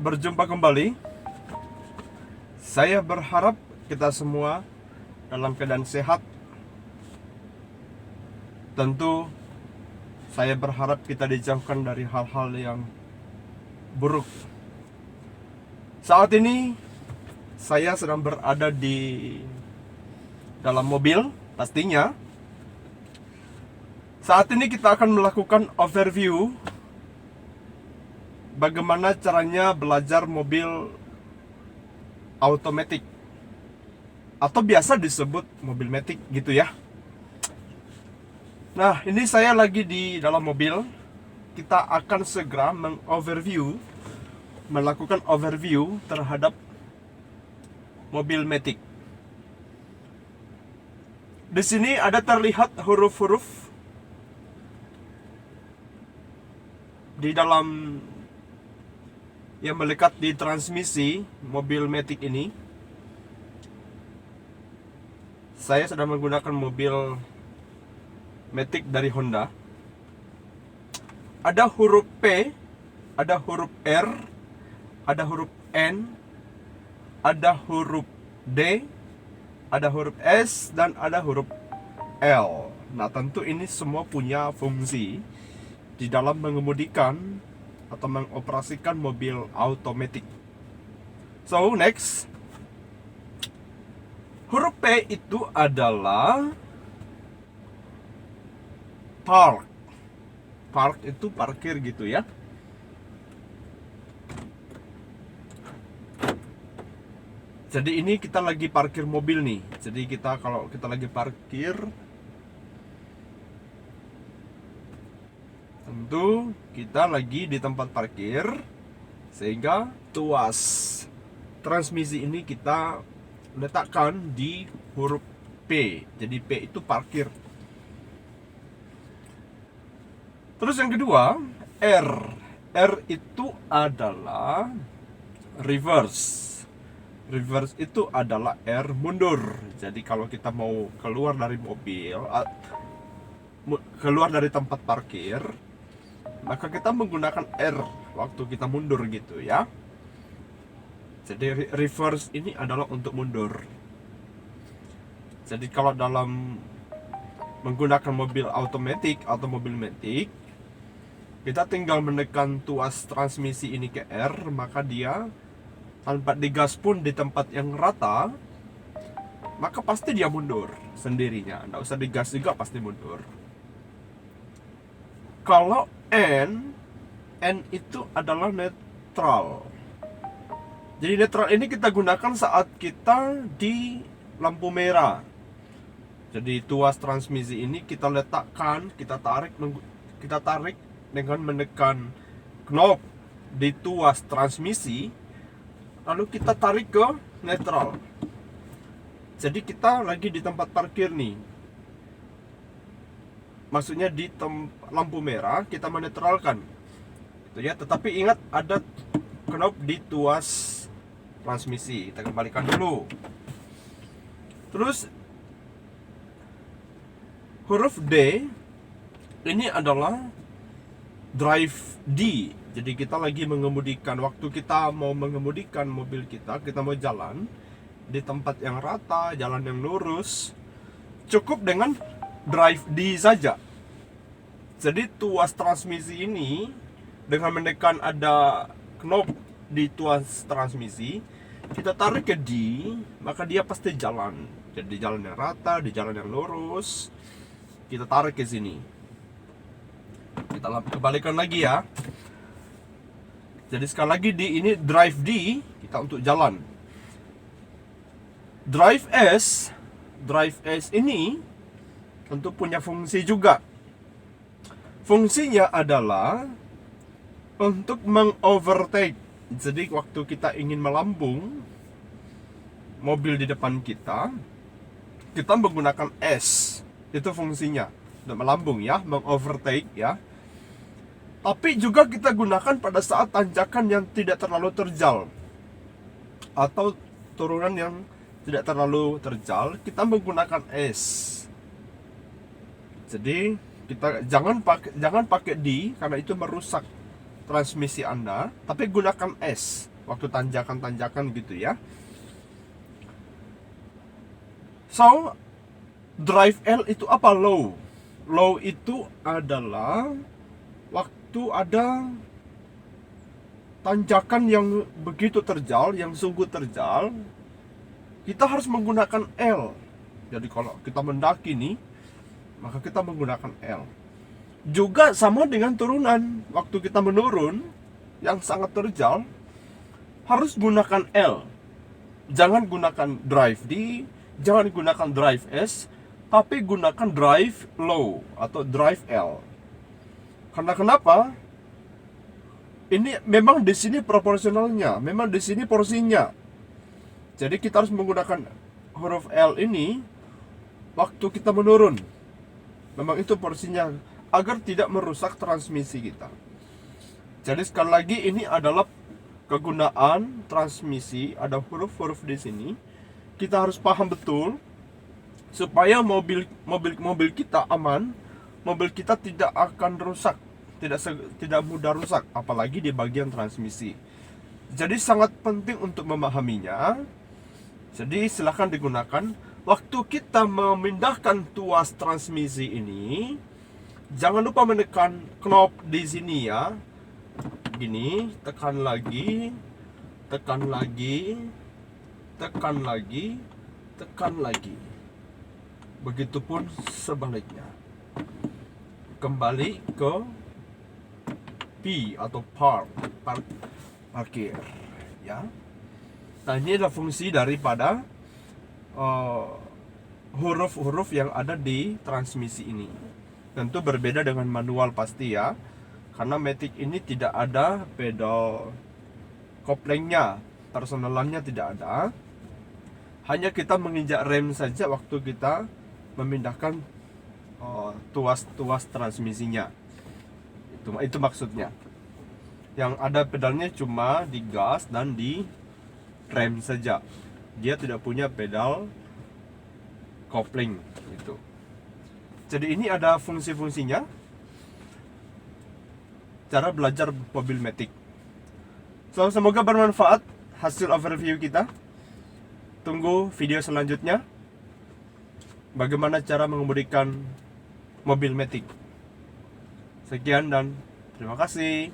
berjumpa kembali. Saya berharap kita semua dalam keadaan sehat. Tentu saya berharap kita dijauhkan dari hal-hal yang buruk. Saat ini saya sedang berada di dalam mobil pastinya. Saat ini kita akan melakukan overview bagaimana caranya belajar mobil automatic atau biasa disebut mobil matic gitu ya. Nah, ini saya lagi di dalam mobil. Kita akan segera melakukan overview terhadap mobil matic. Di sini ada terlihat huruf-huruf di dalam yang melekat di transmisi mobil matic ini. Saya sedang menggunakan mobil matic dari Honda. Ada huruf P, ada huruf R, ada huruf N, ada huruf D, ada huruf S, dan ada huruf L. Nah, tentu ini semua punya fungsi di dalam mengemudikan atau mengoperasikan mobil automatic. So, next. Huruf P itu adalah park. Park itu parkir gitu ya. Jadi ini kita lagi parkir mobil nih. Jadi kalau kita lagi parkir, tentu kita lagi di tempat parkir, sehingga tuas transmisi ini kita letakkan di huruf P. Jadi P itu parkir. Terus yang kedua, R. R itu adalah reverse. Reverse itu adalah R mundur. Jadi kalau kita mau keluar dari mobil, keluar dari tempat parkir, maka kita menggunakan R waktu kita mundur gitu ya. Jadi reverse ini adalah untuk mundur. Jadi kalau dalam menggunakan mobil automatic atau mobil matic, kita tinggal menekan tuas transmisi ini ke R, maka dia tanpa digas pun di tempat yang rata, maka pasti dia mundur sendirinya. Nggak usah digas juga pasti mundur. Kalau N itu adalah netral. Jadi netral ini kita gunakan saat kita di lampu merah. Jadi tuas transmisi ini kita letakkan, kita tarik dengan menekan knob di tuas transmisi, lalu kita tarik ke netral. Jadi kita lagi di tempat parkir nih. Maksudnya di lampu merah kita menetralkan. Itu ya, tetapi ingat ada knob di tuas transmisi. Kita kembalikan dulu. Terus huruf D ini adalah drive D. Jadi kita lagi mengemudikan, waktu kita mau mengemudikan mobil kita mau jalan di tempat yang rata, jalan yang lurus, cukup dengan drive D saja. Jadi tuas transmisi ini dengan menekan ada knob di tuas transmisi, kita tarik ke D, maka dia pasti jalan. Jadi jalan yang rata, di jalan yang lurus, kita tarik ke sini. Kita kembalikan lagi ya. Jadi sekali lagi ini drive D, kita untuk jalan. Drive S ini tentu punya fungsi juga. Fungsinya adalah untuk mengovertake. Jadi waktu kita ingin melambung mobil di depan kita menggunakan S. Itu fungsinya, untuk melambung ya, mengovertake ya. Tapi juga kita gunakan pada saat tanjakan yang tidak terlalu terjal atau turunan yang tidak terlalu terjal, kita menggunakan S. Jadi kita jangan pakai D karena itu merusak transmisi Anda, tapi gunakan S. waktu tanjakan-tanjakan gitu ya. So, drive L itu apa? Low. Low itu adalah waktu ada tanjakan yang begitu terjal, yang sungguh terjal, kita harus menggunakan L. Jadi kalau kita mendaki nih, maka kita menggunakan L. Juga sama dengan turunan, waktu kita menurun yang sangat terjal, harus gunakan L. Jangan gunakan drive D, jangan gunakan drive S, tapi gunakan drive low atau drive L. Karena kenapa? Ini memang di sini proporsionalnya, memang di sini porsinya. Jadi kita harus menggunakan huruf L ini waktu kita menurun. Memang itu porsinya agar tidak merusak transmisi kita. Jadi sekali lagi ini adalah kegunaan transmisi, ada huruf-huruf di sini. Kita harus paham betul supaya mobil kita aman, mobil kita tidak akan rusak, tidak mudah rusak, apalagi di bagian transmisi. Jadi sangat penting untuk memahaminya. Jadi silahkan digunakan. Waktu kita memindahkan tuas transmisi ini, jangan lupa menekan knob di sini ya. Gini, tekan lagi, tekan lagi, tekan lagi, tekan lagi. Begitupun sebaliknya. Kembali ke P atau parkir ya. Nah, ini adalah fungsi daripada huruf-huruf yang ada di transmisi ini. Tentu berbeda dengan manual pasti ya, karena Matic ini tidak ada pedal koplingnya, personalannya tidak ada. Hanya kita menginjak rem saja waktu kita memindahkan tuas transmisinya. Itu maksudnya. Yang ada pedalnya cuma di gas dan di rem saja. Dia tidak punya pedal kopling gitu. Jadi ini ada fungsi-fungsinya. Cara belajar mobil Matic. So, semoga bermanfaat hasil overview kita. Tunggu video selanjutnya. Bagaimana cara mengemudikan mobil Matic. Sekian dan terima kasih.